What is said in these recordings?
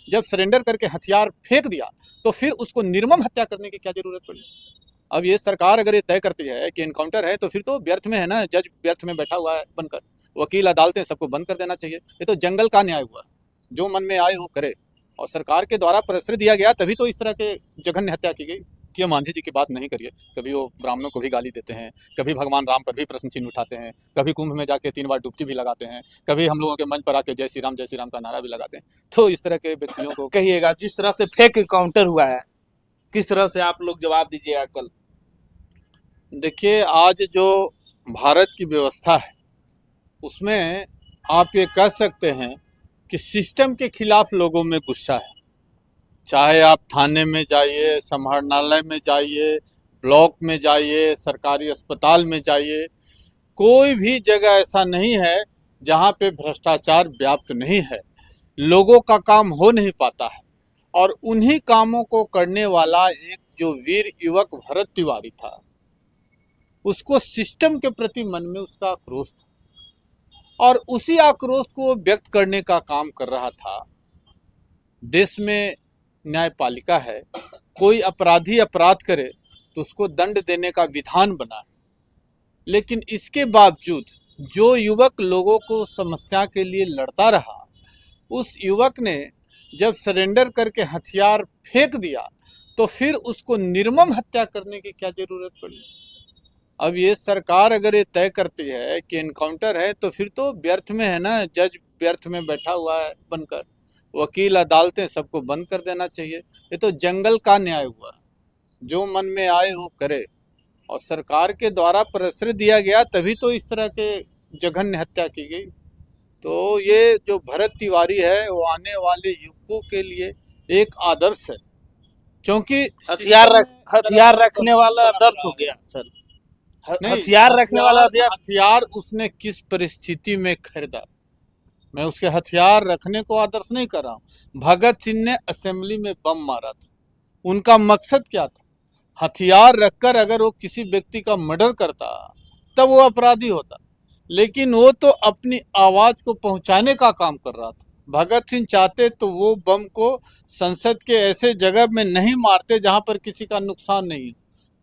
जब सरेंडर करके हथियार फेंक दिया तो फिर उसको निर्मम हत्या करने की क्या जरूरत पड़ी। अब ये सरकार अगर ये तय करती है कि इनकाउंटर है तो फिर तो व्यर्थ में है ना, जज व्यर्थ में बैठा हुआ है बनकर, वकील अदालतें सबको बंद कर देना चाहिए। ये तो जंगल का न्याय हुआ, जो मन में आए वो करे। और सरकार के द्वारा प्रश्रय दिया गया तभी तो इस तरह के जघन्य हत्या की गई। कि मांझी जी की बात नहीं करिए, कभी वो ब्राह्मणों को भी गाली देते हैं, कभी भगवान राम पर भी प्रश्न चिन्ह उठाते हैं, कभी कुंभ में जाके 3 बार डुबकी भी लगाते हैं, कभी हम लोगों के मंच पर आके जय श्री राम का नारा भी लगाते हैं। तो इस तरह के व्यक्तियों को कहिएगा, जिस तरह से फेक एनकाउंटर हुआ है, किस तरह से आप लोग जवाब दीजिएगा कल? देखिए, आज जो भारत की व्यवस्था है उसमें आप ये कह सकते हैं कि सिस्टम के खिलाफ लोगों में गुस्सा है। चाहे आप थाने में जाइए, समाहरणालय में जाइए, ब्लॉक में जाइए, सरकारी अस्पताल में जाइए, कोई भी जगह ऐसा नहीं है जहाँ पे भ्रष्टाचार व्याप्त नहीं है। लोगों का काम हो नहीं पाता है, और उन्हीं कामों को करने वाला एक जो वीर युवक भरत तिवारी था, उसको सिस्टम के प्रति मन में उसका आक्रोश था, और उसी आक्रोश को व्यक्त करने का काम कर रहा था। देश में न्यायपालिका है, कोई अपराधी अपराध करे तो उसको दंड देने का विधान बना है, लेकिन इसके बावजूद जो युवक लोगों को समस्या के लिए लड़ता रहा, उस युवक ने जब सरेंडर करके हथियार फेंक दिया तो फिर उसको निर्मम हत्या करने की क्या जरूरत पड़ी। अब ये सरकार अगर ये तय करती है कि इनकाउंटर है तो फिर तो व्यर्थ में है ना, जज व्यर्थ में बैठा हुआ है बनकर, वकील अदालतें सबको बंद कर देना चाहिए। ये तो जंगल का न्याय हुआ, जो मन में आए वो करे। और सरकार के द्वारा प्रश्रय दिया गया तभी तो इस तरह के जघन्य हत्या की गई। तो ये जो भरत तिवारी है वो आने वाले युवकों के लिए एक आदर्श है, क्योंकि हथियार रखने वाला आदर्श हो गया सर। नहीं, हथियार रखने वाला हथियार उसने किस परिस्थिति में खरीदा, मैं उसके हथियार रखने को आदर्श नहीं कर रहा हूँ। भगत सिंह ने असेंबली में बम मारा था, उनका मकसद क्या था? हथियार रखकर अगर वो किसी व्यक्ति का मर्डर करता तब वो अपराधी होता, लेकिन वो तो अपनी आवाज को पहुंचाने का काम कर रहा था। भगत सिंह चाहते तो वो बम को संसद के ऐसे जगह में नहीं मारते जहां पर किसी का नुकसान नहीं,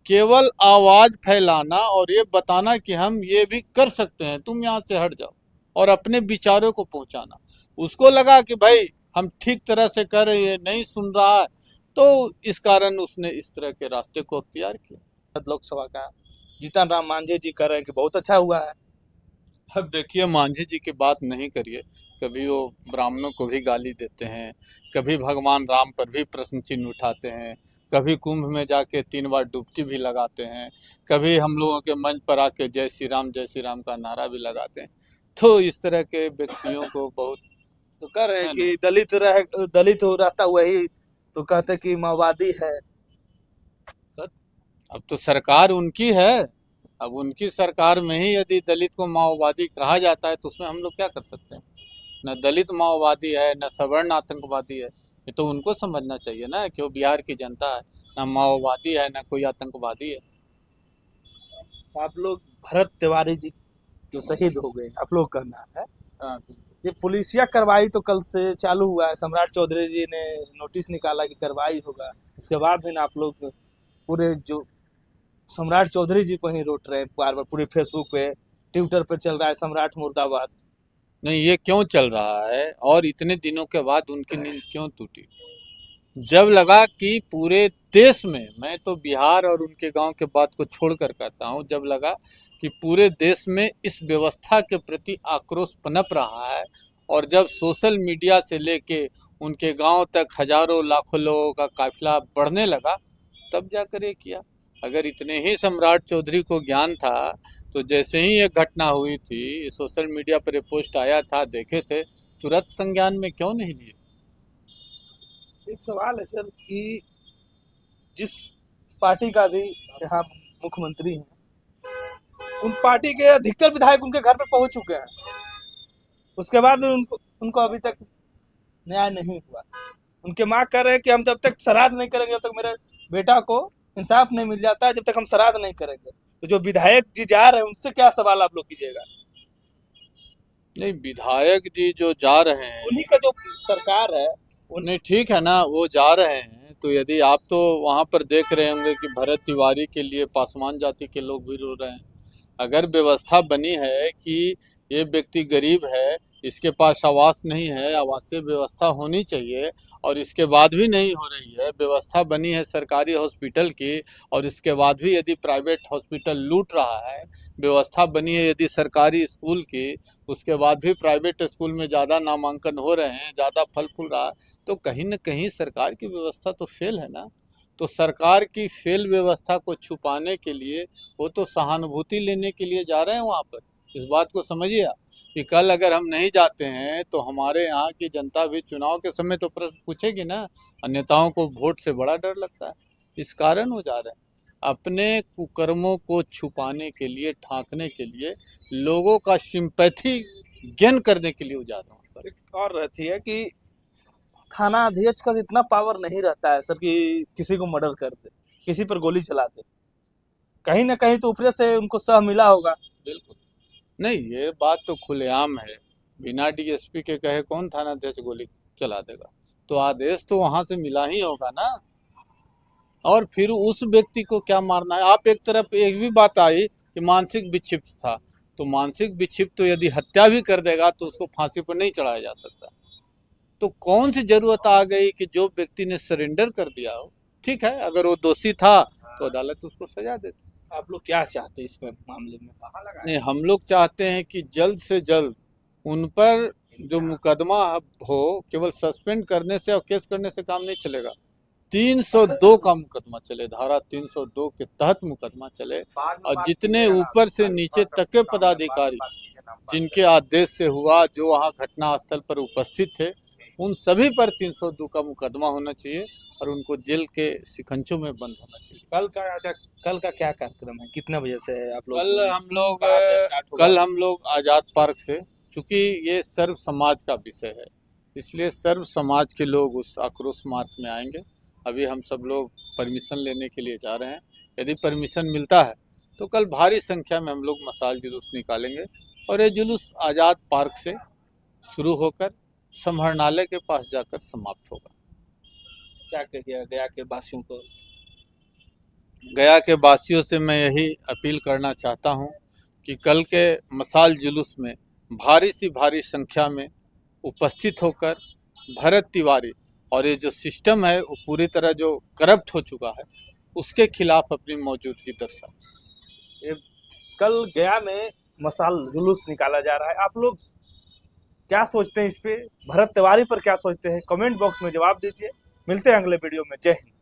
केवल आवाज फैलाना और ये बताना कि हम ये भी कर सकते हैं, तुम यहाँ से हट जाओ, और अपने विचारों को पहुंचाना। उसको लगा कि भाई हम ठीक तरह से कर रहे हैं, नहीं सुन रहा है, तो इस कारण उसने इस तरह के रास्ते को अख्तियार किया। लोकसभा का जीतन राम मांझी जी कह रहे हैं कि बहुत अच्छा हुआ है। अब देखिए, मांझी जी की बात नहीं करिए, कभी वो ब्राह्मणों को भी गाली देते हैं, कभी भगवान राम पर भी प्रश्न चिन्ह उठाते हैं, कभी कुंभ में जाके 3 बार डुबकी भी लगाते हैं, कभी हम लोगों के मंच पर आके जय श्री राम का नारा भी लगाते हैं। तो इस तरह के व्यक्तियों को बहुत तो कह रहे हैं कि दलित हो रहता हुआ ही तो कहते कि माओवादी है। अब तो सरकार उनकी है, अब उनकी सरकार में ही यदि दलित को माओवादी कहा जाता है तो उसमें हम लोग क्या कर सकते हैं। न दलित माओवादी है, न सवर्ण आतंकवादी है, ये तो उनको समझना चाहिए ना कि वो बिहार की जनता है, न माओवादी है न कोई आतंकवादी है। आप लोग भरत तिवारी जी जो शहीद हो गए, आप लोग कहना है ये पुलिसिया कार्रवाई तो कल से चालू हुआ है। सम्राट चौधरी जी ने नोटिस निकाला कि कार्रवाई होगा, इसके बाद भी आप लोग पूरे जो सम्राट चौधरी जी को ही रोट रहे हैं बार बार, पूरे फेसबुक पे ट्विटर पे चल रहा है सम्राट मुर्दाबाद। नहीं, ये क्यों चल रहा है और इतने दिनों के बाद उनकी नींद क्यों टूटी? जब लगा कि पूरे देश में, मैं तो बिहार और उनके गांव के बात को छोड़कर कहता हूं, जब लगा कि पूरे देश में इस व्यवस्था के प्रति आक्रोश पनप रहा है, और जब सोशल मीडिया से लेके उनके गांव तक हजारों लाखों लोगों का काफिला बढ़ने लगा, तब जाकर ये किया। अगर इतने ही सम्राट चौधरी को ज्ञान था तो जैसे ही ये घटना हुई थी, सोशल मीडिया पर ये पोस्ट आया था, देखे थे, तुरंत संज्ञान में क्यों नहीं लिए? एक सवाल है सर कि जिस पार्टी का भी यहाँ मुख्यमंत्री हैं, उन पार्टी के अधिकतर विधायक उनके घर पर पहुंच चुके हैं, उसके बाद उनको अभी तक न्याय नहीं हुआ। उनके माँ कह रहे हैं कि हम जब तक श्राद्ध नहीं करेंगे, जब तक मेरे बेटा को इंसाफ नहीं मिल जाता है, जब तक हम श्राद्ध नहीं करेंगे। तो जो विधायक जी जा रहे हैं उनसे क्या सवाल आप लोग कीजिएगा? नहीं, विधायक जी जो जा रहे हैं, उन्हीं का जो सरकार है नहीं ठीक है ना, वो जा रहे हैं तो यदि आप तो वहाँ पर देख रहे होंगे कि भरत तिवारी के लिए पासवान जाति के लोग भी रो रहे हैं। अगर व्यवस्था बनी है कि ये व्यक्ति गरीब है, इसके पास आवास नहीं है, आवासीय व्यवस्था होनी चाहिए, और इसके बाद भी नहीं हो रही है, व्यवस्था बनी है सरकारी हॉस्पिटल की और इसके बाद भी यदि प्राइवेट हॉस्पिटल लूट रहा है, व्यवस्था बनी है यदि सरकारी स्कूल की, उसके बाद भी प्राइवेट स्कूल में ज़्यादा नामांकन हो रहे हैं, ज़्यादा फल फूल रहा है, तो कहीं न कहीं सरकार की व्यवस्था तो फेल है ना। तो सरकार की फेल व्यवस्था को छुपाने के लिए वो तो सहानुभूति लेने के लिए जा रहे हैं वहाँ पर। इस बात को समझिए आप कि कल अगर हम नहीं जाते हैं तो हमारे यहाँ की जनता भी चुनाव के समय तो प्रश्न पूछेगी ना, और नेताओं को वोट से बड़ा डर लगता है, इस कारण वो जा रहे हैं। अपने कुकर्मों को छुपाने के लिए, ढांकने के लिए, लोगों का सिंपैथी गेन करने के लिए वो जा रहे हैं वहाँ पर। एक और रहती है कि थाना अध्यक्ष का इतना पावर नहीं रहता है सर कि किसी को मर्डर कर दे, किसी पर गोली चला दे। कहीं ना कहीं तो ऊपर से उनको सह मिला होगा। बिल्कुल नहीं, ये बात तो खुलेआम है। बिना डीएसपी के कहे कौन थानाध्यक्ष गोली चला देगा? तो आदेश तो वहां से मिला ही होगा ना। और फिर उस व्यक्ति को क्या मारना है? आप एक तरफ एक भी बात आई कि मानसिक विक्षिप्त था, तो मानसिक विक्षिप्त तो यदि हत्या भी कर देगा तो उसको फांसी पर नहीं चढ़ाया जा सकता। तो कौन सी जरूरत आ गई कि जो व्यक्ति ने सरेंडर कर दिया हो, ठीक है, अगर वो दोषी था तो अदालत उसको सजा देती। आप लोग क्या चाहते हैं इस मामले में? नहीं, हम लोग चाहते हैं कि जल्द से जल्द उन पर जो मुकदमा हो, केवल सस्पेंड करने से और केस करने से काम नहीं चलेगा। 302 का मुकदमा चले, धारा 302 के तहत मुकदमा चले, और जितने ऊपर से नीचे तक के पदाधिकारी जिनके आदेश से हुआ, जो वहाँ घटना स्थल पर उपस्थित थे, उन सभी पर 302 का मुकदमा होना चाहिए और उनको जेल के शिकंजों में बंद होना चाहिए। कल का क्या कार्यक्रम है? कितने बजे से है आप लोग? कल हम लोग आज़ाद पार्क से, चूंकि ये सर्व समाज का विषय है, इसलिए सर्व समाज के लोग उस आक्रोश मार्च में आएंगे। अभी हम सब लोग परमिशन लेने के लिए जा रहे हैं। यदि परमिशन मिलता है तो कल भारी संख्या में हम लोग मशाल जुलूस निकालेंगे, और ये जुलूस आज़ाद पार्क से शुरू होकर समाहरणालय के पास जाकर समाप्त होगा। क्या कहिए गया के वासियों को? गया के वासियों से मैं यही अपील करना चाहता हूं कि कल के मशाल जुलूस में भारी सी भारी संख्या में उपस्थित होकर भरत तिवारी और ये जो सिस्टम है वो पूरी तरह जो करप्ट हो चुका है उसके खिलाफ अपनी मौजूदगी दर्शाए। कल गया में मशाल जुलूस निकाला जा रहा है, आप लोग क्या सोचते हैं इस पे? भरत तिवारी पर क्या सोचते हैं? कमेंट बॉक्स में जवाब दीजिए। मिलते हैं अगले वीडियो में। जय हिंद।